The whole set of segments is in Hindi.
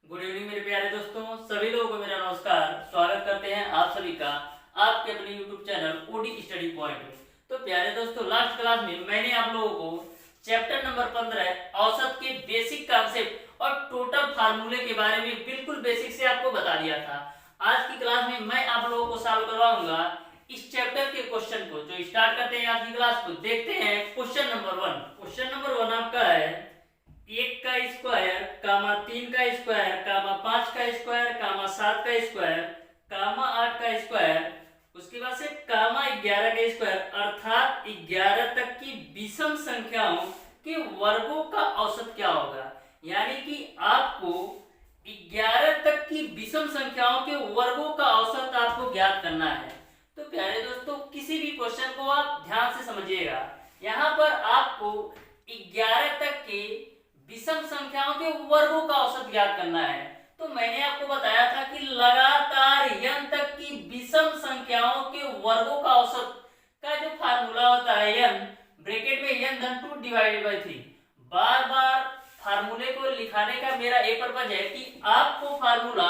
गुड इवनिंग मेरे प्यारे दोस्तों, सभी लोगों को मेरा नमस्कार। स्वागत करते हैं आप सभी का आपके अपने YouTube channel OD study point में। तो प्यारे दोस्तों, लास्ट क्लास में मैंने आप लोगों को चैप्टर नंबर 15 औसत के बेसिक कॉन्सेप्ट और टोटल फार्मूले के बारे में बिल्कुल बेसिक से आपको बता दिया था। आज की क्लास में मैं आप लोगों को सॉल्व करवाऊंगा इस चैप्टर के क्वेश्चन को। जो स्टार्ट करते हैं आज की क्लास को, देखते हैं क्वेश्चन नंबर 1। क्वेश्चन नंबर 1 आपका है 1 का स्क्वायर, 3 का स्क्वायर, 5 का स्क्वायर, 7 का स्क्वायर, 8 का स्क्वायर, उसके बाद से 11 का स्क्वायर, अर्थात 11 तक की विषम संख्याओं के वर्गों का औसत क्या होगा। यानी कि आपको 11 तक की विषम संख्याओं के वर्गों का औसत आपको ज्ञात करना है। तो प्यारे दोस्तों, किसी भी क्वेश्चन को आप ध्यान से समझिएगा। यहाँ पर आपको 11 तक के विषम संख्याओं के वर्गों का औसत ज्ञात करना है। तो मैंने आपको बताया था कि लगातार n तक की विषम संख्याओं के वर्गों का औसत का जो फार्मूला होता है n ब्रैकेट में n धन 2 डिवाइडेड बाई 3। बार बार फार्मूले को लिखाने का मेरा ये पर्पज है कि आपको फार्मूला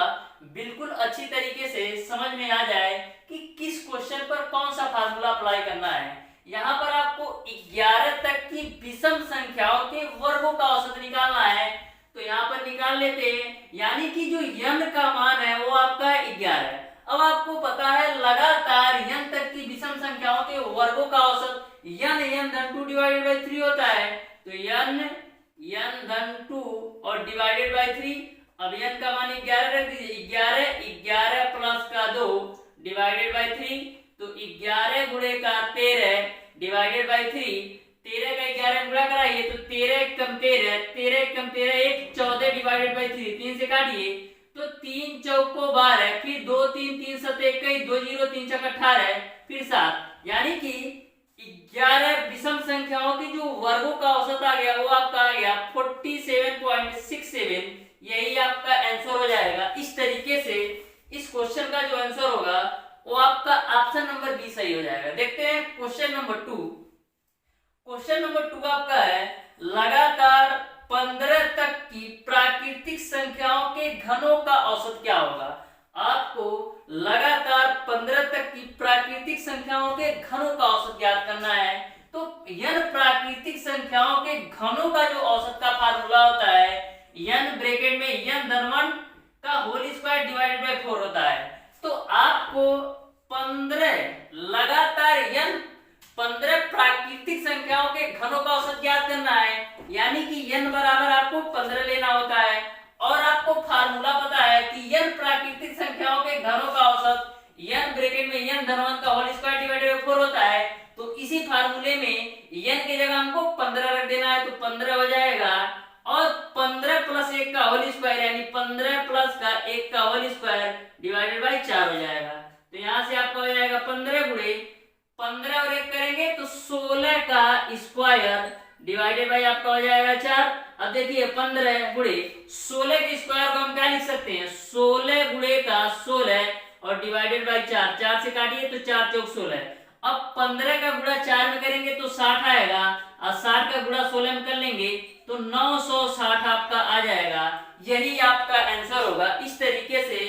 बिल्कुल अच्छी तरीके से समझ में आ जाए कि किस क्वेश्चन पर कौन सा फार्मूला अप्लाई करना है। यहाँ पर आपको 11 तक की विषम संख्याओं के वर्गों का औसत निकालना है। तो यहाँ पर निकाल लेते हैं, यानी कि जो n का मान है वो आपका 11 है। अब आपको पता है लगातार n तक की विषम संख्याओं के वर्गों का औसत n धन 2 डिवाइडेड बाई 3 होता है। तो n धन 2 और डिवाइडेड बाई 3। अब n का मान 11 रख दीजिए, 11 प्लस का 2 डिवाइडेड बाई 3। तो 11 गुणे का 13 डिवाइडेड बाई 3। 13 का 11 गुणा कराइए तो 13 कम 13, 13 कम 13 1 14 डिवाइडेड बाई 3। 3 से काटिए तो 3 चौक को 12, फिर 2 3 3 7 21, 2 0 3 चौक 18, फिर 7। यानी कि 11 विषम संख्याओं की जो वर्गों का औसत आ गया वो आपका आ गया 47.67। यही आपका आंसर हो जाएगा। इस तरीके से इस क्वेश्चन का जो आंसर होगा वो आपका ऑप्शन नंबर बी सही हो जाएगा। देखते हैं क्वेश्चन नंबर 2। क्वेश्चन नंबर 2 आपका है लगातार 15 तक की प्राकृतिक संख्याओं के घनों का औसत क्या होगा। आपको लगातार 15 तक की प्राकृतिक संख्याओं के घनों का औसत ज्ञात करना है। तो n प्राकृतिक संख्याओं के घनों का जो औसत का फार्मूला होता है n ब्रैकेट में n धन 1 का होल स्क्वायर डिवाइडेड बाई 4 होता है। तो आपको 15 लगातार n 15 प्राकृतिक संख्याओं के घनों का औसत ज्ञात करना है। यानी कि n बराबर आपको 15 लेना होता है और आपको फार्मूला पता है कि n प्राकृतिक संख्याओं के घनों का औसत n ब्रैकेट में n धन 1 का होल स्क्वायर डिवाइडेड बाई 4 होता है। तो इसी फार्मूले में n की जगह हमको 15 रख देना है, तो 15 हो जाएगा। और 15 प्लस 1 का होल स्क्वायर यानी 15 प्लस का 1 का होल स्क्वायर डिवाइडेड बाई 4 हो जाएगा। तो यहाँ से आपका हो जाएगा 15 गुणे 15 और 1 करेंगे तो 16 का स्क्वायर डिवाइडेड बाई आपका हो जाएगा 4। अब देखिए 15 गुणे 16 के स्क्वायर को हम क्या लिख सकते हैं, 16 गुणे का 16 और डिवाइडेड बाई 4। 4 से काटिए तो 4 चौक 16। अब 15 का गुणा 4 में करेंगे तो 60 आएगा और 60 का गुणा 16 में कर लेंगे तो 960 आपका आ जाएगा। यही आपका आंसर होगा। इस तरीके से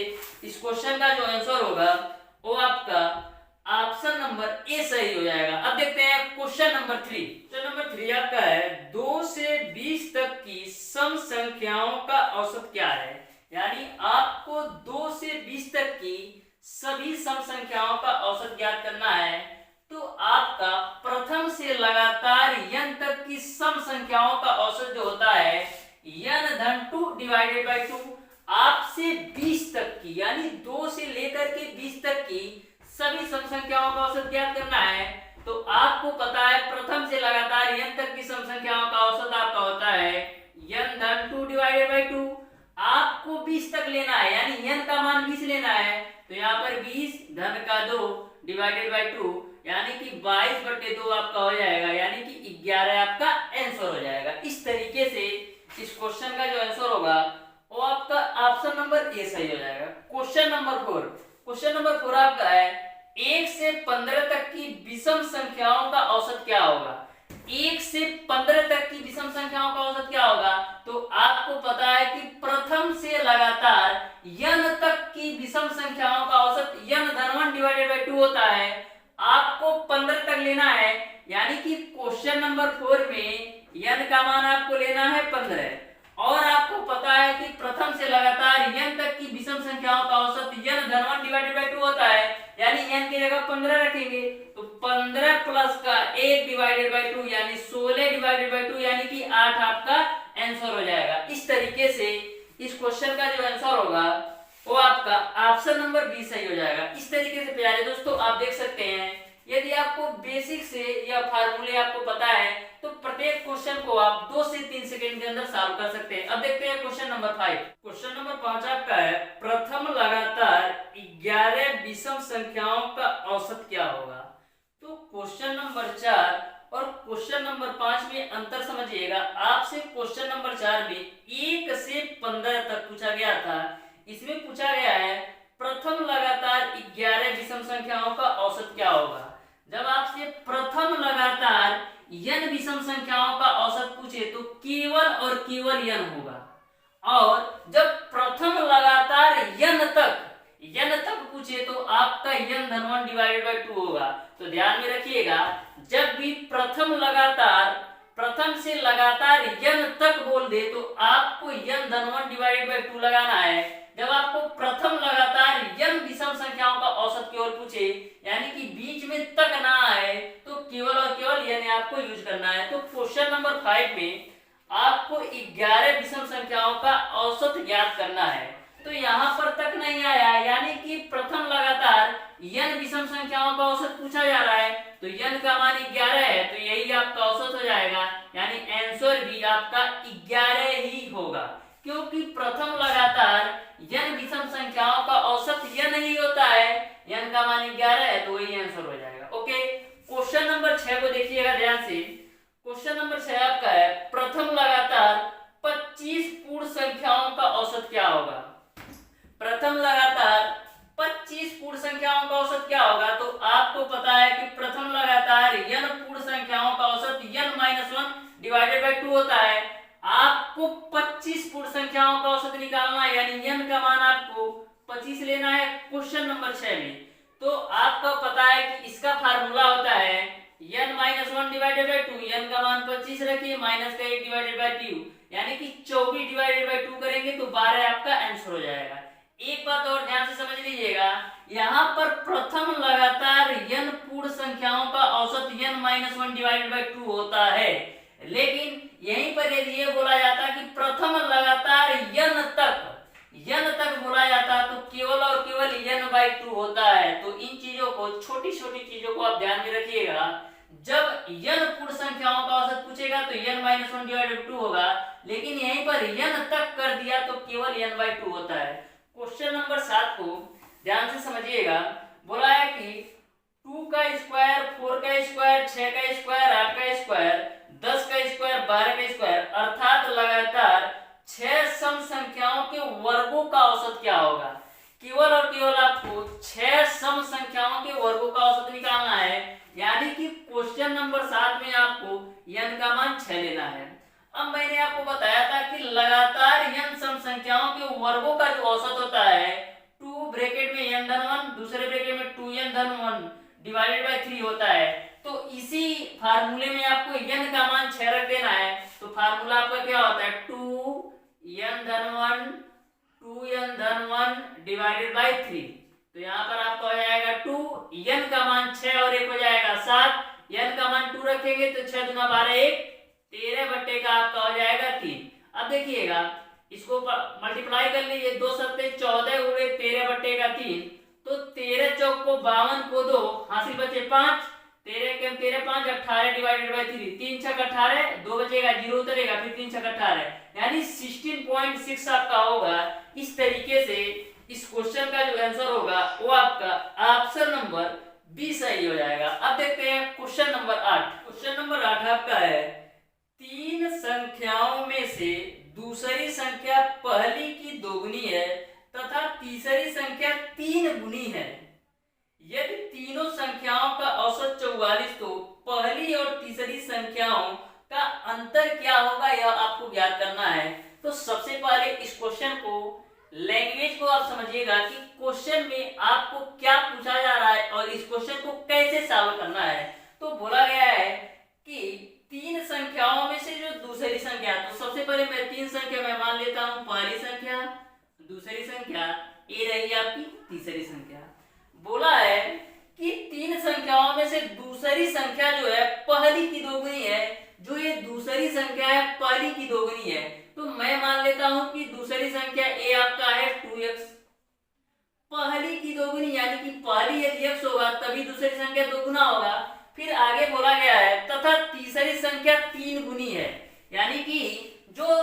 इस क्वेश्चन का जो आंसर होगा वो आपका ऑप्शन नंबर ए सही हो जाएगा। अब देखते हैं क्वेश्चन नंबर 3। क्वेश्चन नंबर 3 आपका है 2 से 20 तक की सम संख्याओं का औसत क्या है। यानी आपको 2 से 20 तक की सभी सम संख्याओं का औसत ज्ञात करना है। तो आपका प्रथम से लगातार n तक की सम संख्याओं का औसत जो होता है n धन 2 डिवाइडेड बाई 2। आपसे 20 तक की यानी 2 से लेकर के 20 तक की सभी सम संख्याओं का औसत ज्ञात करना है। तो आपको पता है प्रथम से लगातार n तक की सम संख्याओं का औसत आपका होता है n धन 2 डिवाइडेड बाई 2। आपको 20 तक लेना है यानी n का मान 20 लेना है। तो यहाँ पर 20 धन का 2 डिवाइडेड बाई 2 यानी कि 22/2 आपका हो जाएगा। यानी कि 11 आपका आंसर हो जाएगा। इस तरीके से इस क्वेश्चन का जो आंसर होगा वो आपका ऑप्शन नंबर ए सही हो जाएगा। Question number 4। क्वेश्चन नंबर 4 आपका है 1 से 15 तक की विषम संख्याओं का औसत क्या होगा। 1 से 15 तक की विषम संख्याओं का औसत क्या होगा? तो आपको पता है कि प्रथम से लगातार n तक की विषम संख्याओं का औसत n धन 1 डिवाइडेड बाई 2 होता है। आपको 15 तक लेना है, यानी कि क्वेश्चन नंबर 4 में n का मान आपको लेना है 15 और आपको पता है कि प्रथम से लगातार n तक की विषम संख्याओं का औसत n धन 1 डिवाइडेड बाई 2 होता है, यानी n की जगह 15 रखेंगे तो 15 प्लस का 1 डिवाइडेड बाई 2 यानी 16 डिवाइडेड बाई 2 यानी कि 8 आपका आंसर हो जाएगा। इस तरीके से इस क्वेश्चन का जो आंसर होगा वो आपका ऑप्शन नंबर बी सही हो जाएगा। इस तरीके से प्यारे दोस्तों आप देख सकते हैं, यदि आपको बेसिक से या फार्मूले आपको पता है तो प्रत्येक क्वेश्चन को आप 2 से 3 सेकंड के अंदर सॉल्व कर सकते हैं। अब देखते हैं क्वेश्चन नंबर 5। क्वेश्चन नंबर 5 आपका है प्रथम लगातार 11 विषम संख्याओं का औसत क्या होगा। तो क्वेश्चन नंबर 4 और क्वेश्चन नंबर 5 में अंतर समझिएगा। आपसे क्वेश्चन नंबर 4 में 1 से 15 तक पूछा गया था, इसमें पूछा गया है प्रथम लगातार 11 विषम संख्याओं का औसत क्या होगा। जब आपसे प्रथम लगातार n विषम संख्याओं का औसत पूछे तो केवल और केवल n होगा, और जब प्रथम लगातार n तक पूछे तो आपका n धन 1 डिवाइडेड बाई 2 होगा। तो ध्यान में रखिएगा, जब भी प्रथम से लगातार n तक बोल दे तो आपको n धन 1 डिवाइडेड बाई 2 लगाना है। जब आपको प्रथम लगातार n विषम संख्याओं का औसत केवल पूछे, यानी कि बीच में तक ना आए, तो केवल और केवल n आपको यूज करना है। तो क्वेश्चन नंबर 5 में आपको 11 विषम संख्याओं का औसत ज्ञात करना है। तो यहाँ पर तक नहीं आया, यानी कि प्रथम लगातार n विषम संख्याओं का औसत पूछा जा रहा है, तो n का मान 11 है, तो यही आपका औसत हो जाएगा, यानी आंसर भी आपका 11 ही होगा, क्योंकि प्रथम लगातार n विषम संख्याओं का औसत n ही होता है, n का मान 11 है, तो वही आंसर हो जाएगा। ओके, क्वेश्चन नंबर 6 को देखिएगा ध्यान से। क्वेश्चन नंबर 6 आपका है प्रथम लगातार 25 पूर्ण संख्याओं का औसत क्या होगा। प्रथम लगातार 25 पूर्ण संख्याओं का औसत क्या होगा। तो आपको पता है कि प्रथम लगातार n पूर्ण संख्याओं का औसत n-1 डिवाइडेड बाई 2 होता है। आपको 25 पूर्ण संख्याओं का औसत निकालना है, यानी n का मान आपको 25 लेना है क्वेश्चन नंबर 6 में। तो आपको पता है कि इसका फार्मूला होता है n-1 डिवाइडेड बाई 2, n का मान 25 रखिए, माइनस का 1 डिवाइडेड बाई 2, यानी कि 24 डिवाइडेड बाई 2 करेंगे तो 12 आपका आंसर हो जाएगा। एक बात और ध्यान से समझ लीजिएगा, यहाँ पर प्रथम लगातार n पूर्ण संख्याओं का औसत n-1 डिवाइडेड बाई 2 होता है, लेकिन यहीं पर यदि ये बोला जाता कि प्रथम लगातार n तक बोला जाता तो केवल और केवल n बाई 2 होता है। तो इन चीजों को, छोटी छोटी चीजों को आप ध्यान में रखिएगा। जब n पूर्ण संख्याओं का औसत पूछेगा तो n-1 डिवाइडेड 2 होगा, लेकिन यहीं पर n तक कर दिया तो केवल n बाई 2 होता है। क्वेश्चन नंबर 7 को ध्यान से समझिएगा। बोला है कि 2 का स्क्वायर, 4 का स्क्वायर, 6 का स्क्वायर, 8 का स्क्वायर, 10 का स्क्वायर, 12 का स्क्वायर, अर्थात लगातार 6 सम संख्याओं के वर्गों का औसत क्या होगा। केवल और केवल आपको 6 सम संख्याओं के वर्गों का औसत निकालना है, यानी कि क्वेश्चन नंबर 7 में आपको n का मान 6 लेना है। अब मैंने आपको बताया था कि लगातार n सम संख्याओं के वर्गों का जो औसत होता है 2 ब्रैकेट में n धन 1, दूसरे ब्रैकेट में 2n धन 1 डिवाइडेड बाई 3 होता है। तो इसी फार्मूले में आपको n का मान 6 रख देना है। तो फार्मूला आपका क्या होता है 2n धन 1 डिवाइडेड बाई 3। तो यहाँ पर आपका हो जाएगा 2, n का मान 6 और 1 हो जाएगा 7, n का मान 2 रखेंगे तो 6 दूना 12, 1 13 बट्टे का आपका हो जाएगा 3। अब देखिएगा, इसको मल्टीप्लाई कर लीजिए, 2 सत्ते 14 उड़े 13 बट्टे का 3, तो 13 चौक को 52 को 2, हासिल बचे 5, 13 के 13 5, 18 डिवाइडेड बाई 3, 3 छक 18, 2 बचेगा 0 उतरेगा, फिर 3 छक 18, यानी 16.6 आपका होगा। इस तरीके से इस क्वेश्चन का जो आंसर होगा वो आपका ऑप्शन नंबर बी सही हो जाएगा। अब देखते हैं क्वेश्चन नंबर 8। क्वेश्चन नंबर 8 आपका है 3 संख्याओं में से दूसरी संख्या पहली की दोगुनी है तथा तीसरी संख्या 3 गुनी है। यदि तीनों संख्याओं का औसत 44, तो पहली और तीसरी संख्याओं अंतर क्या होगा यह आपको ज्ञात करना है। तो सबसे पहले इस क्वेश्चन को, लैंग्वेज को आप समझिएगा कि क्वेश्चन में आपको क्या पूछा जा रहा है और इस क्वेश्चन को कैसे सॉल्व करना है। तो बोला गया है कि तीन संख्याओं में से जो दूसरी संख्या, तो सबसे पहले मैं तीन संख्या में मान लेता हूं, पहली संख्या, दूसरी संख्या, ये रही आपकी तीसरी संख्या। बोला है कि तीन संख्याओं में से दूसरी संख्या जो है पहली की दोगुनी है, जो ये दूसरी संख्या है पहली की दोगुनी है। तो मैं मान लेता हूं कि दूसरी संख्या ए आपका है 2x, पहली की दोगुनी यानी कि पहली यदि x होगा तभी दूसरी संख्या दोगुना होगा। फिर आगे बोला गया है तथा तीसरी संख्या 3 गुनी है, यानी कि जो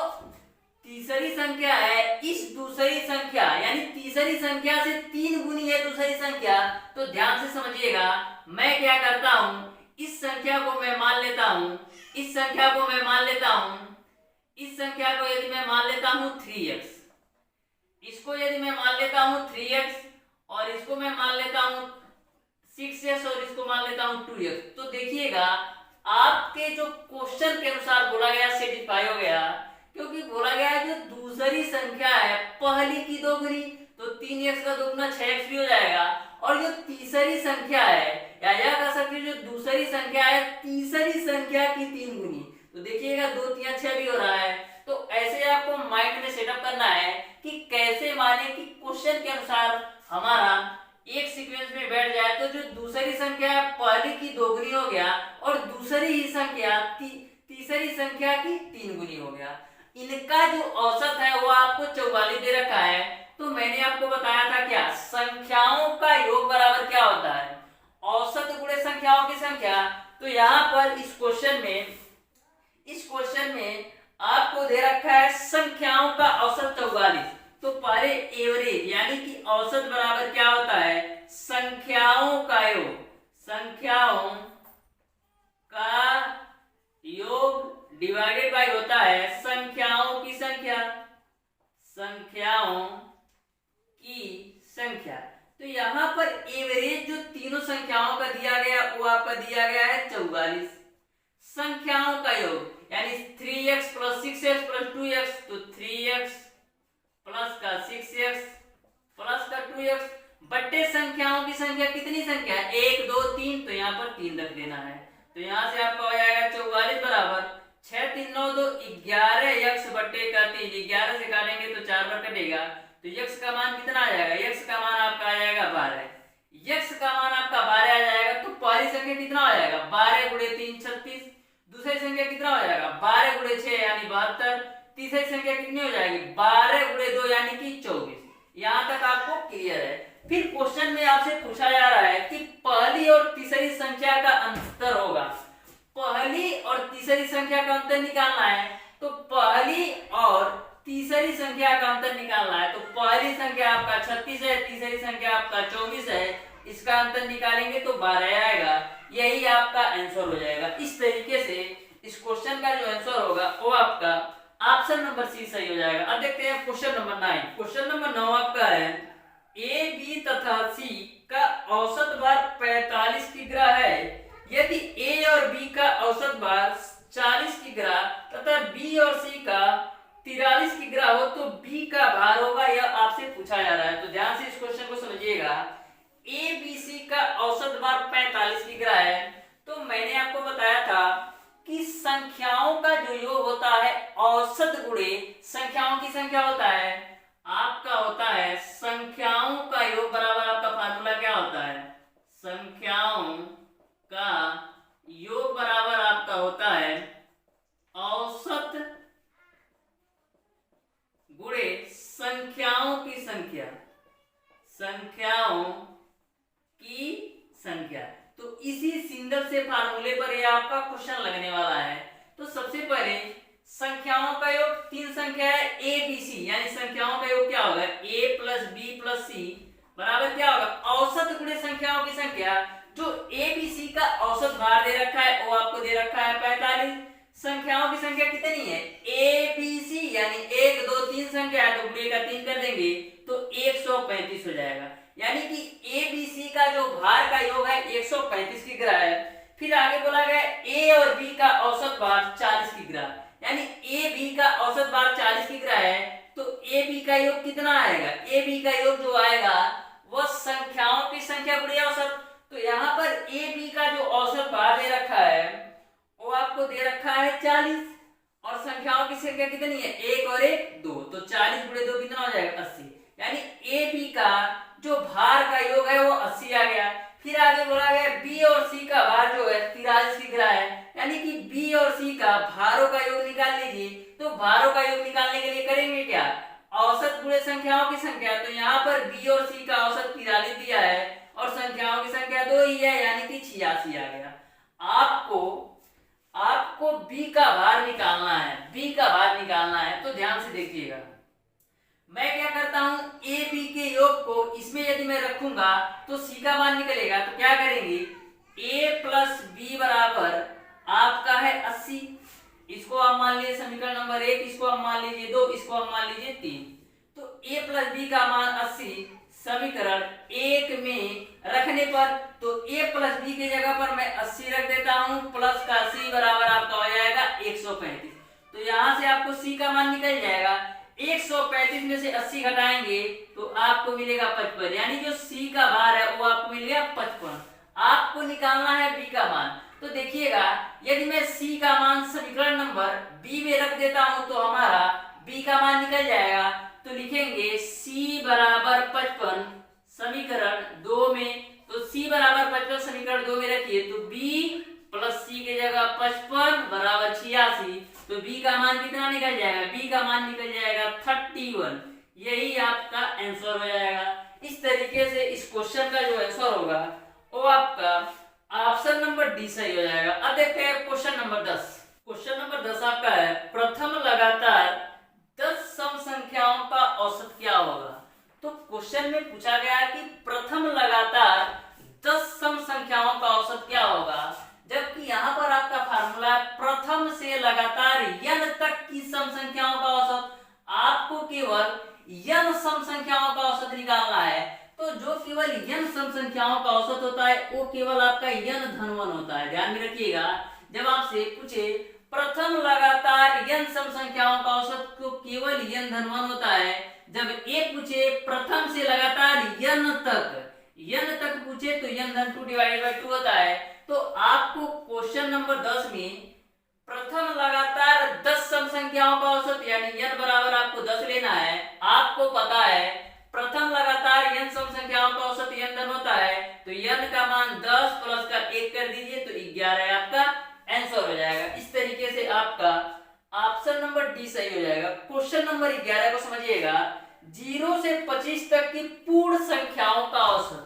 तीसरी संख्या है इस दूसरी संख्या यानी तीसरी संख्या से 3 गुनी है दूसरी संख्या। तो ध्यान से समझिएगा, मैं क्या करता हूं, इस संख्या को मैं मान लेता हूं, इस संख्या को मैं मान लेता हूं, इस संख्या को यदि मैं मान लेता हूं 3x, इसको यदि मैं मान लेता हूं 3x और इसको मैं मान लेता हूं 6x और इसको मान लेता हूं 2x, तो देखिएगा आपके जो क्वेश्चन के अनुसार बोला गया सेटिस्फाई हो गया, क्योंकि बोला गया है जो दूसरी संख्या है पहली की दोगुनी, तो 3x का दोगुना 6x भी हो जाएगा, और जो तीसरी संख्या है या यह कह सकते जो दूसरी संख्या है तीसरी संख्या की 3 गुनी, तो देखिएगा 2 3 6 भी हो रहा है। तो ऐसे आपको माइंड में सेटअप करना है कि कैसे माने कि क्वेश्चन के अनुसार हमारा एक सीक्वेंस में बैठ जाए। तो जो दूसरी संख्या है पहली की दोगुनी हो गया और दूसरी ही संख्या तीसरी संख्या की 3 गुनी हो गया। इनका जो औसत है वो आपको 44 दे रखा है। तो मैंने आपको बताया था क्या, संख्याओं का योग बराबर क्या होता है, औसत गुणे संख्याओं की संख्या। तो यहाँ पर इस क्वेश्चन में आपको दे रखा है संख्याओं का औसत 44। तो पहले एवरेज यानी कि औसत बराबर क्या होता है, संख्याओं का योग, संख्याओं का योग डिवाइडेड बाय होता है संख्याओं की संख्या, संख्याओं की संख्या। तो यहाँ पर एवरेज जो तीनों संख्याओं का दिया गया वो आपका दिया गया है 44। संख्याओं का योग यानी 3x plus 6x plus 2x, तो 3x प्लस का 6x प्लस का 2x बट्टे संख्याओं की संख्या, कितनी संख्या 1 2 3, तो यहाँ पर 3 रख देना है। तो यहाँ से आपका हो जाएगा 44 बराबर 6 3 9 2 11x बट्टे का 3, 11 से काटेंगे तो 4 बार कटेगा, तो x का मान कितना आ जाएगा, x का मान आपका आ जाएगा 12, x का मान आपका 12 आ जाएगा। तो पहली संख्या कितना हो जाएगा 12 गुणे 3 36, दूसरी संख्या कितना हो जाएगा 12 गुणे 6 यानी 72, तीसरी संख्या कितनी हो जाएगी 12 गुणे 2 यानी कि 24। यहाँ तक आपको क्लियर है। फिर क्वेश्चन में आपसे पूछा जा रहा है कि पहली और तीसरी संख्या का अंतर होगा, पहली और तीसरी संख्या का अंतर निकालना है। तो पहली और तीसरी संख्या का अंतर निकालना है। तो पहली संख्या आपका 36 है, तीसरी संख्या आपका 24 है, इसका अंतर निकालेंगे तो 12 आएगा, यही आपका आंसर हो जाएगा। इस तरीके से इस क्वेश्चन का जो आंसर होगा वो आपका ऑप्शन नंबर सी सही हो जाएगा। अब देखते हैं क्वेश्चन नंबर 9। क्वेश्चन नंबर 9 आपका है ए बी तथा सी का औसत भार 45 किग्रा है। यदि ए और बी का औसत भार 40 किग्रा तथा बी और सी का 43 किग्रा हो तो बी का भार होगा, यह आपसे पूछा जा रहा है। तो ध्यान से इस क्वेश्चन को समझिएगा। ए बी सी का औसत भार 45 किग्रा है। तो मैंने आपको बताया था कि संख्याओं का जो योग होता है औसत गुणे संख्याओं की संख्या होता है, आपका होता है संख्याओं का योग बराबर आपका फार्मूला क्या होता है, संख्याओं का योग बराबर आपका होता है औसत गुणे संख्याओं की संख्या, संख्याओं की संख्या। तो इसी सिंबल से फार्मूले पर यह आपका क्वेश्चन लगने वाला है। तो सबसे पहले संख्याओं का योग, तीन संख्या है ए बी सी, यानी संख्याओं का योग क्या होगा ए प्लस बी प्लस सी बराबर क्या होगा औसत गुणे संख्याओं की संख्या। जो ए बी सी का औसत भार दे रखा है वो आपको दे रखा है 45। संख्याओं की संख्या कितनी है ए बी सी, यानी 1 2 3 संख्या है तो गुणे का 3 कर देंगे तो 135 हो जाएगा। यानी कि ए बी सी का जो भार का योग है 135 किग्रा है। फिर आगे बोला गया ए और बी का औसत भार 40 किग्रा, यानी ए बी का औसत भार 40 किग्रा है, तो ए बी का योग कितना आएगा, ए बी का योग जो आएगा वह संख्याओं की संख्या गुणे औसत। तो यहाँ पर ए बी का जो औसत भार दे रखा है वो आपको दे रखा है 40 और संख्याओं की संख्या कितनी है, 1 और 1 2, तो 40 गुणे 2 कितना हो जाएगा 80, यानी ए बी का जो भार का योग है वो 80 आ गया। फिर आगे बोला गया बी और सी का भार जो है 43 किग्रा है, यानी कि बी और सी का भारों का योग निकाल लीजिए। तो भारों का योग निकालने के लिए करेंगे क्या, औसत गुणे संख्याओं की संख्या। तो यहाँ पर बी और सी का औसत 43 दिया है और संख्याओं की संख्या 2 ही है, यानी कि 86 आ गया। आपको बी का भार निकालना है, बी का भार निकालना है, तो ध्यान से देखिएगा। मैं क्या करता हूं, ए बी के योग को इसमें यदि मैं रखूंगा तो सी का मान निकलेगा। तो क्या करेंगे, a प्लस बी बराबर आपका है 80, इसको आप मान लीजिए समीकरण नंबर 1, इसको आप मान लीजिए 2, इसको आप मान लीजिए 3। तो a प्लस बी का मान 80 समीकरण 1 में रखने पर, तो a प्लस बी की जगह पर मैं 80 रख देता हूं, प्लस का c बराबर आपका हो जाएगा 135। तो यहां से आपको c का मान निकल जाएगा। 135 में से 80 घटाएंगे तो आपको मिलेगा 55, यानी जो C का भार है वो आपको मिलेगा 55। आपको निकालना है B का मान। तो देखिएगा यदि मैं C का मान समीकरण नंबर B में रख देता हूं तो हमारा B का मान निकल जाएगा। तो लिखेंगे C बराबर 55 समीकरण 2 में, तो C बराबर 55 समीकरण 2 में रखिए, तो B प्लस C की जगह 55 बराबर 86, तो B का मान कितना निकल जाएगा, B का मान निकल जाएगा 31। यही आपका आंसर हो जाएगा। इस तरीके से इस क्वेश्चन का जो आंसर होगा वो आपका ऑप्शन नंबर डी सही हो जाएगा। अब देखते हैं क्वेश्चन नंबर 10। क्वेश्चन नंबर 10 आपका है प्रथम लगातार 10 सम संख्याओं का औसत क्या होगा। तो क्वेश्चन में पूछा गया है कि प्रथम लगातार 10 सम संख्याओं का औसत क्या होगा, जबकि यहाँ पर आपका फार्मूला है प्रथम से लगातार n तक की सम संख्याओं का औसत। आपको केवल n सम संख्याओं का औसत निकालना है। तो जो केवल n सम संख्याओं का औसत होता है वो केवल आपका n धन 1 होता है। ध्यान में रखिएगा, जब आपसे पूछे प्रथम लगातार n सम संख्याओं का औसत तो केवल n धन 1 होता है। जब एक पूछे प्रथम से लगातार n तक पूछे तो n धन 2 डिवाइडेड बाय 2 होता है। तो आपको क्वेश्चन नंबर 10 में प्रथम लगातार 10 सम संख्याओं का औसत यानी n बराबर आपको 10 लेना है। आपको पता है प्रथम लगातार n सम संख्याओं का औसत n धन होता है, तो n का मान 10 प्लस का 1 कर दीजिए तो 11 आपका आंसर हो जाएगा। इस तरीके से आपका ऑप्शन नंबर डी सही हो जाएगा। क्वेश्चन नंबर 11 को समझिएगा, 0 से 25 तक की पूर्ण संख्याओं का औसत,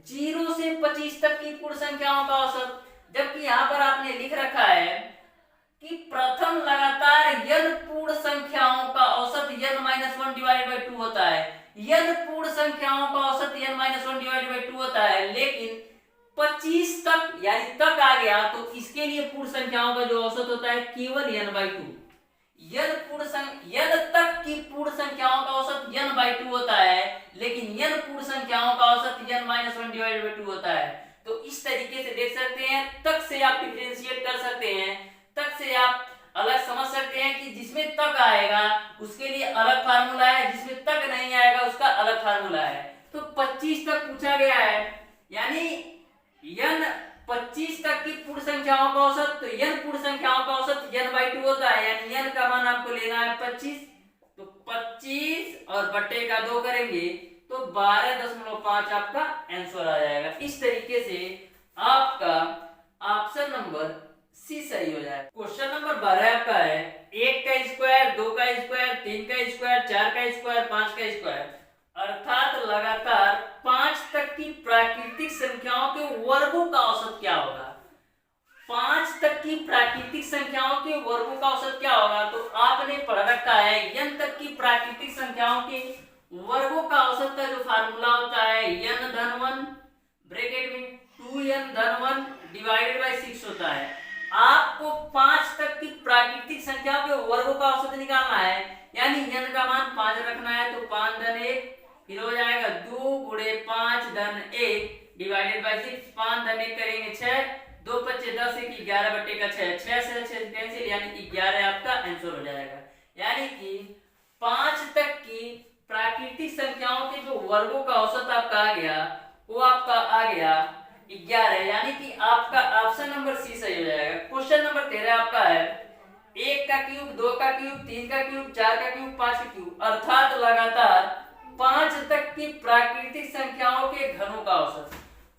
0 से 25 तक की पूर्ण संख्याओं का औसत। जबकि यहाँ पर आपने लिख रखा है कि प्रथम लगातार n पूर्ण संख्याओं का औसत n-1 डिवाइडेड बाय 2 होता है। n पूर्ण संख्याओं का औसत n-1 डिवाइडेड बाय 2 होता है, लेकिन 25 तक यानी तक आ गया तो इसके लिए पूर्ण संख्याओं का जो औसत होता है केवल n/2। n तक की पूर्ण संख्याओं का औसत n/2 होता है, लेकिन n पूर्ण संख्याओं का औसत n-1 डिवाइडेड बाय 2 होता है। तो इस तरीके से देख सकते हैं, तक से आप डिफरेंशिएट कर सकते हैं, तक से आप अलग समझ सकते हैं कि जिसमें तक आएगा उसके लिए अलग फार्मूला है, जिसमें तक नहीं आएगा उसका अलग फार्मूला है। तो 25 तक पूछा गया है, यानी n 25 तक की पूर्ण संख्याओं का औसत, तो n पूर्ण संख्याओं का औसत n/2 होता है, यानी n का मान आपको लेना है 25। तो 25 और बट्टे का 2 करेंगे तो 12.5 आपका आंसर आ जाएगा। इस तरीके से आपका ऑप्शन नंबर सी सही हो जाएगा। क्वेश्चन नंबर 12 आपका है 1 का स्क्वायर, 2 का स्क्वायर, 3 का स्क्वायर, 4 का स्क्वायर, 5 का स्क्वायर, अर्थात लगातार 5 तक की प्राकृतिक संख्याओं के वर्गों का औसत क्या होगा। 5 तक की प्राकृतिक संख्याओं के वर्गों का औसत क्या होगा। तो आपने पढ़ रखा है n तक की प्राकृतिक संख्याओं के वर्गों का औसत का जो फार्मूला होता है n-1 ब्रैकेट में 2n-1 डिवाइडेड बाय 6 होता है। आपको 5 तक की प्राकृतिक संख्याओं के वर्गों का औसत निकालना है, यानी n का मान 5 रखना है, तो 5-1 फिर हो जाएगा 2 × 5 × 1 डिवाइडेड बाय 6। 5-1 करेंगे 6, 2 पच्चे 10, 11 बटे का 6, 6 से 6 कैंसिल, यानी 11 आपका आंसर हो जाएगा। यानी कि 5 तक की प्राकृतिक संख्याओं के जो वर्गों का औसत आपका आ गया, वो आपका आ गया 11, यानी कि आपका ऑप्शन नंबर सी सही हो जाएगा। क्वेश्चन नंबर 13 आपका है 1 का क्यूब, 2 का क्यूब, 3 का क्यूब, 4 का क्यूब, 5 का क्यूब, अर्थात लगातार 5 तक की प्राकृतिक संख्याओं के घनों का औसत।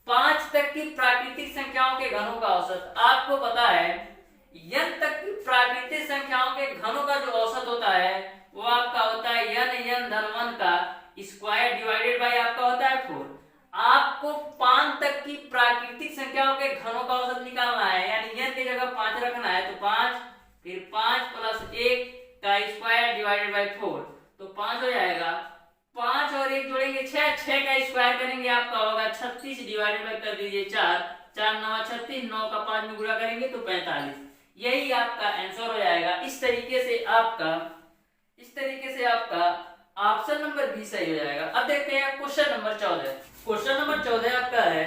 5 तक की प्राकृतिक संख्याओं के घनों का औसत। आपको पता है n तक की प्राकृतिक संख्याओं के घनों का जो औसत होता है वो आपका होता है n धन 1 का स्क्वायर डिवाइडेड बाय आपका होता है 4। आपको 5 तक की प्राकृतिक संख्याओं के घनों का औसत निकालना है, यानी n की जगह 5 रखना है, तो 5 फिर 5 प्लस 1 का स्क्वायर डिवाइडेड बाय 4, तो 5 हो जाएगा। 5 और 1 जोड़ेंगे 6, 6 का स्क्वायर करेंगे आपका होगा 36 डिवाइडेड बाय कर दीजिए 4, 4 9 36, 9 का 5 में गुणा करेंगे तो 45, यही आपका आंसर हो जाएगा। इस तरीके से आपका ऑप्शन नंबर बी सही हो जाएगा। अब देखते हैं क्वेश्चन नंबर 14। क्वेश्चन नंबर 14 आपका है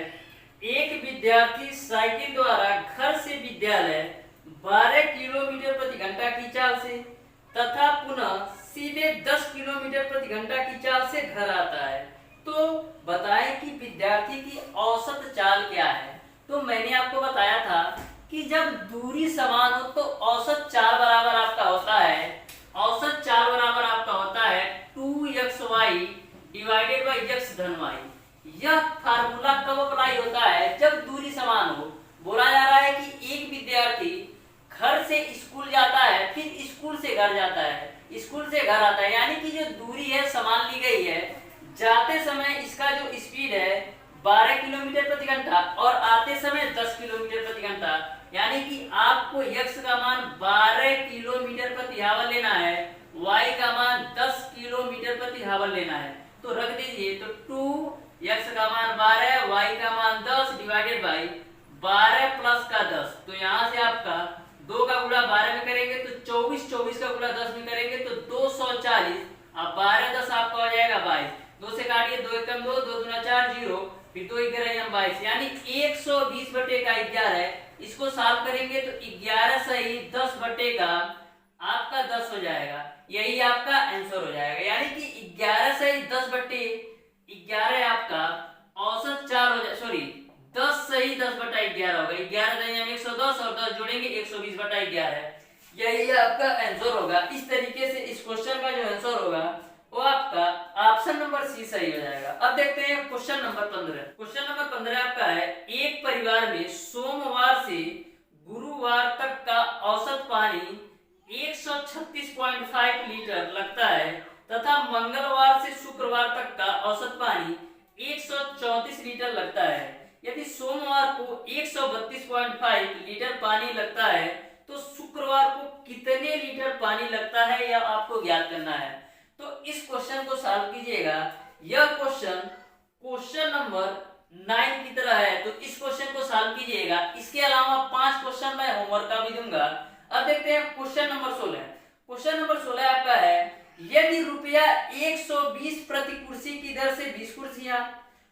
एक विद्यार्थी साइकिल द्वारा घर से विद्यालय 12 किलोमीटर प्रति घंटा की चाल से तथा पुनः सीधे 10 किलोमीटर प्रति घंटा की चाल से घर आता है, तो बताएं कि विद्यार्थी की औसत चाल क्या है। तो मैंने आपको बताया था कि जब दूरी समान हो तो औसत चाल बराबर आपका होता है, औसत चाल बराबर आपका होता है 2xy डिवाइडेड बाय x धन y। यह फार्मूला कब अप्लाई होता है? जब दूरी समान हो। बोला जा रहा है कि एक विद्यार्थी घर से स्कूल जाता है, फिर स्कूल से घर जाता है, स्कूल से घर आता है, यानी कि जो दूरी है समान ली गई है। जाते समय इसका जो स्पीड है 12 किलोमीटर प्रति घंटा और आते समय 10 किलोमीटर प्रति घंटा, यानी कि आपको x का मान 12 किलोमीटर प्रति आवर लेना है, y का मान 10 किलोमीटर प्रति आवर लेना है। तो रख दीजिए, तो 2x का मान 12, y का मान 10 डिवाइडेड बाई 12 प्लस का 10, तो यहाँ से आपका 2 का गुणा 12 में करेंगे तो 24, 24 का गुणा 10 में करेंगे तो 240, अब 12 10 आपका हो जाएगा 22, 2 से काटिए 2 एकम 2, 2 दूना 4 0, फिर 2 11 22, यानी 120 बटे का 11। इसको सॉल्व करेंगे तो 11 सही 10 बटे का आपका 10 हो जाएगा, यही आपका आंसर हो जाएगा। यानी कि 11 सही 10 बटे 11 आपका औसत चाल हो जाए, सॉरी 10 सही 10 बटा 11 होगा। 11 दही हम 110 और 10 जोड़ेंगे 120 बटा 11, यही आपका आंसर होगा। इस तरीके से इस क्वेश्चन का जो आंसर होगा वो आपका ऑप्शन नंबर सी सही हो जाएगा। अब देखते हैं क्वेश्चन नंबर 15। क्वेश्चन नंबर 15 आपका है एक परिवार में सोमवार से गुरुवार तक का औसत पानी 136.5 लीटर लगता है तथा मंगलवार से शुक्रवार तक का औसत पानी 134 लीटर लगता है। यदि सोमवार को 132.5 लीटर पानी लगता है तो शुक्रवार को कितने लीटर पानी लगता है, यह आपको ज्ञात करना है। तो इस क्वेश्चन को सॉल्व कीजिएगा। यह क्वेश्चन नंबर 9 की तरह है, तो इस क्वेश्चन को सॉल्व कीजिएगा। इसके अलावा 5 क्वेश्चन मैं होमवर्क का भी दूंगा। अब देखते हैं क्वेश्चन नंबर 16। क्वेश्चन नंबर 16 आपका है यदि रुपया 120 प्रति कुर्सी की दर से 20 कुर्सियां,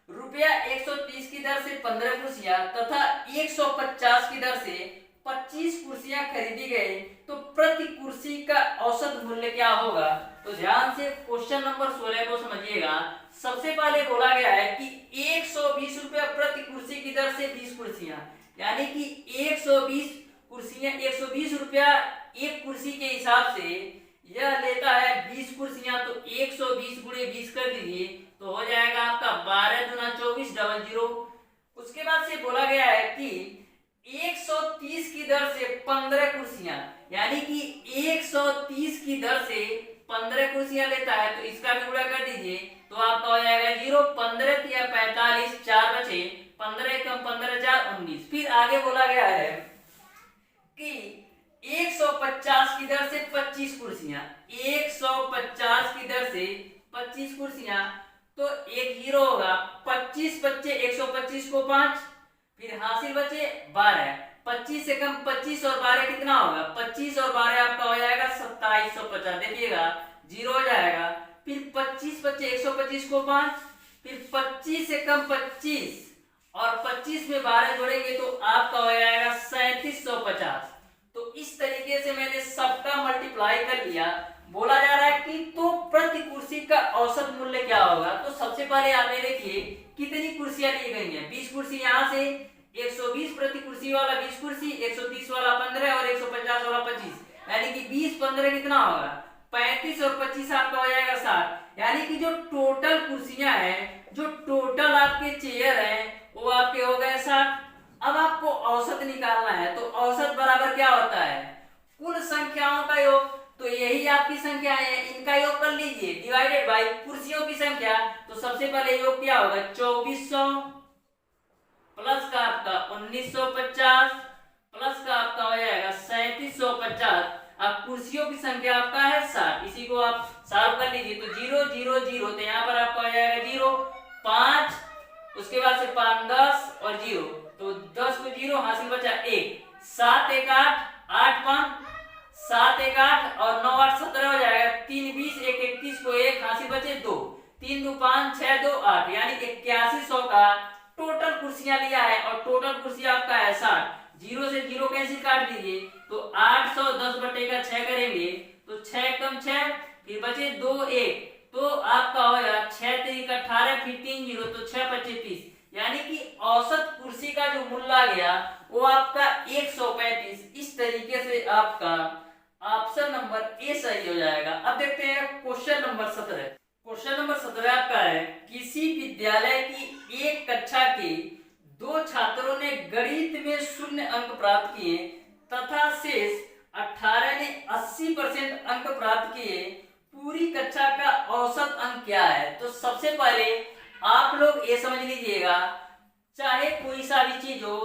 रुपया 130 की दर से 15 कुर्सियां तथा 150 की दर से 25 कुर्सियां खरीदी गई, तो प्रति कुर्सी का औसत मूल्य क्या होगा। तो ध्यान से क्वेश्चन नंबर 16 को समझिएगा। सबसे पहले बोला गया है कि 120 रुपया प्रति कुर्सी की दर से 20 कुर्सियां, यानी कि 120 कुर्सियां, 120 रुपया एक कुर्सी के हिसाब से यह लेता है 20 कुर्सियां, तो 120 गुणे 20 कर दीजिए तो हो जाएगा आपका 12 दूना 24 00। उसके बाद से बोला गया है कि 130 की दर से 15 कुर्सियां, यानी कि 130 की दर से 15 कुर्सियां लेता है, तो इसका भी गुणा कर दीजिए तो आपका हो जाएगा 0, 15 या 45, 4 बचे, 15 कम 15 4 19। फिर आगे बोला गया है कि 150 की दर से 25 कुर्सियां, 150 की दर से 25 कुर्सियां, तो एक 0 होगा, 25 बच्चे 125 को 5, फिर हासिल बचे 12, 25 से कम 25 और 12 कितना होगा, 25 और 12 आपका हो जाएगा 2750। देखिएगा 0 हो जाएगा, फिर 25 बच्चे 125 को 5, फिर 25 से कम 25 और 25 में 12 जोड़ेंगे तो आपका हो जाएगा 3750। तो इस तरीके से मैंने सबका मल्टीप्लाई कर लिया। बोला जा रहा है कि तो प्रति कुर्सी का औसत मूल्य क्या होगा। तो सबसे पहले आप ये देखिए कितनी कुर्सियां ली गई हैं। 20 कुर्सी यहाँ से, 120 प्रति कुर्सी वाला 20 कुर्सी, 130 वाला 15 और 150 वाला 25, यानी कि 20 15 कितना होगा 35 और 25 आपका हो जाएगा 60। यानी कि जो टोटल कुर्सियां हैं, जो टोटल आपके चेयर हैं, वो आपके हो गए 60। अब आपको औसत निकालना है। तो औसत बराबर क्या होता है, कुल संख्याओं का योग। तो यही आपकी संख्या है, इनका योग कर लीजिए डिवाइडेड बाय कुर्सियों की संख्या। तो सबसे पहले योग क्या होगा 2400 प्लस का आपका 1950 प्लस का आपका हो जाएगा 3750। अब कुर्सियों की संख्या आपका है 60, इसी को आप सॉल्व कर लीजिए। तो 0 0 0, तो यहाँ पर आपका हो जाएगा 0 5, उसके बाद से 5 10 और 0, तो 10 को 0 हासिल बचा 1, 7 1 8, 8 5 7 1 8 और 9 8 17 हो जाएगा। 3 20 1 21 को 1 हासिल बचे 2, 3 2 5 6 2 8, यानी 8100 का टोटल कुर्सियां लिया है। और टोटल कुर्सी आपका है 60। 0 से 0 कैंसिल काट दीजिए, तो 810 बटे का 6 करेंगे तो 6 कम 6, फिर बचे 2 1, तो आपका होगा 6 3 18, फिर 3 0, तो 6 25 30, यानी कि औसत कुर्सी का जो मूल्य आ गया वो आपका 135। इस तरीके से आपका ऑप्शन नंबर ए सही हो जाएगा। अब देखते हैं क्वेश्चन नंबर 17। क्वेश्चन नंबर 17 आपका है, किसी विद्यालय की एक कक्षा के 2 छात्रों ने गणित में 0 अंक प्राप्त किए तथा शेष 18 ने 80% अंक प्राप्त किए। पूरी कक्षा का औसत अंक क्या है। तो सबसे पहले आप लोग ये समझ लीजिएगा, चाहे कोई सा भी चीज हो,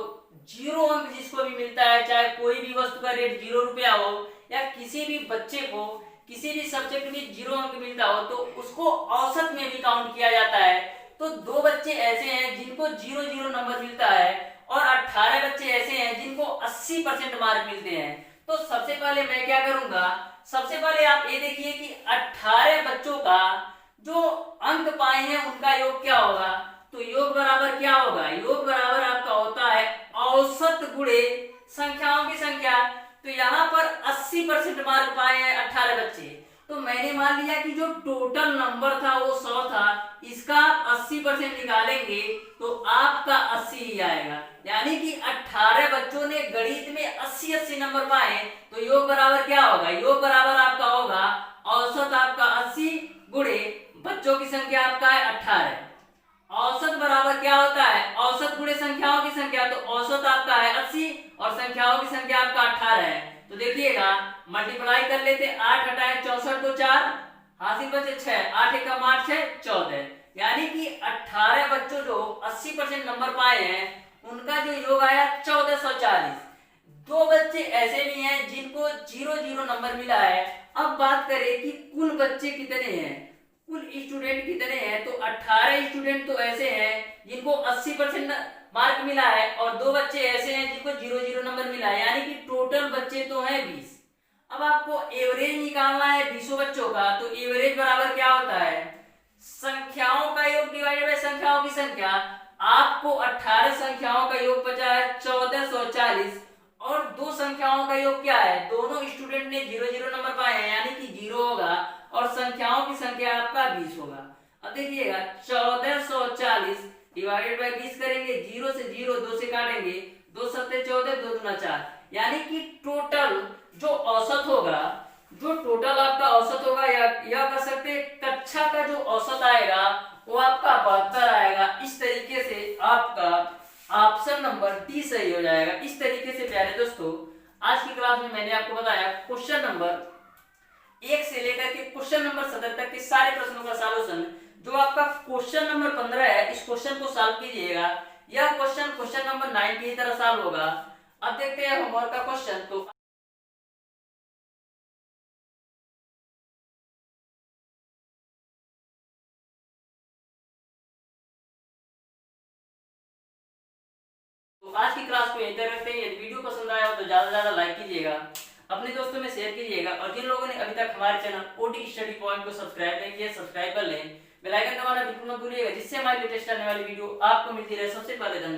0 अंक जिसको भी मिलता है, चाहे कोई भी वस्तु का रेट 0 रुपया हो, या किसी भी बच्चे को किसी भी सब्जेक्ट में 0 अंक मिलता हो, तो उसको औसत में भी काउंट किया जाता है। तो 2 बच्चे ऐसे हैं जिनको 0 0 नंबर मिलता है और 18 बच्चे ऐसे हैं जिनको 80% मार्क मिलते हैं। तो सबसे पहले मैं क्या करूंगा, सबसे पहले आप ये देखिए कि 18 बच्चों का जो अंक पाए हैं उनका योग क्या होगा। तो योग बराबर क्या होगा, योग बराबर आपका होता है औसत गुणे संख्याओं की संख्या। तो यहाँ पर 80% मार्क पाए हैं 18 बच्चे, तो मैंने मान लिया कि जो टोटल नंबर था वो 100 था, इसका आप 80% निकालेंगे तो आपका 80 ही आएगा। यानी कि 18 बच्चों ने गणित में 80 नंबर पाए, तो योग बराबर क्या होगा, योग बराबर आपका होगा औसत आपका 80 गुणे बच्चों की संख्या आपका है 18। औसत बराबर क्या होता है, औसत गुणे संख्याओं की संख्या। तो औसत आपका है 80 और संख्याओं की संख्या आपका 18 है। तो देखिएगा मल्टीप्लाई कर लेते, 8 हटाए 64 को 4 हासिल बचे 6, 8 1 8 6 14, यानी कि 18 बच्चों जो 80% नंबर पाए हैं उनका जो योग आया 1440। 2 बच्चे ऐसे भी हैं जिनको 0 0 नंबर मिला है। अब बात करें कि कुल बच्चे कितने हैं, कुल स्टूडेंट कितने हैं। तो 18 स्टूडेंट तो ऐसे हैं जिनको 80% मार्क मिला है और 2 बच्चे ऐसे हैं जिनको 0 0 नंबर मिला है, यानी कि टोटल बच्चे तो हैं 20। अब आपको एवरेज निकालना है 20 बच्चों का। तो एवरेज बराबर क्या होता है, संख्याओं का योग डिवाइडेड बाय संख्याओं की संख्या। आपको 18 संख्याओं का योग बचा है 1440 और 2 संख्याओं का योग क्या है, दोनों स्टूडेंट ने 0 0 नंबर पाए हैं, यानी कि 0 होगा और संख्याओं की संख्या आपका 20 होगा। अब देखिएगा 1440 डिवाइडेड बाय 20 करेंगे, 0 से 0 2 से काटेंगे, 2 7 14 2 दूना 4, यानी कि टोटल जो औसत होगा, जो टोटल आपका औसत होगा या कह सकते कक्षा का जो औसत आएगा वो आपका 72 आएगा। इस तरीके से आपका ऑप्शन नंबर डी सही हो जाएगा। इस तरीके से प्यारे दोस्तों आज की क्लास में मैंने आपको बताया क्वेश्चन नंबर 1 से लेकर के क्वेश्चन नंबर 17 तक के सारे प्रश्नों का सॉल्यूशन। जो आपका क्वेश्चन नंबर 15 है इस क्वेश्चन को सॉल्व कीजिएगा। यह क्वेश्चन नंबर 9 की तरह सॉल्व होगा। अब देखते हैं होमवर्क का क्वेश्चन। तो आज की क्लास को यहीं तक रखते हैं। यदि वीडियो पसंद आया हो तो ज्यादा से ज्यादा लाइक कीजिएगा, अपने दोस्तों में शेयर कीजिएगा और जिन लोगों ने अभी तक हमारे चैनल ओटी स्टडी पॉइंट को सब्सक्राइब नहीं किया सब्सक्राइब कर लें। बेल आइकन दबाना बिल्कुल मत भूलिएगा, जिससे हमारी लेटेस्ट आने वाली वीडियो आपको मिलती रहे सबसे पहले। धन्यवाद।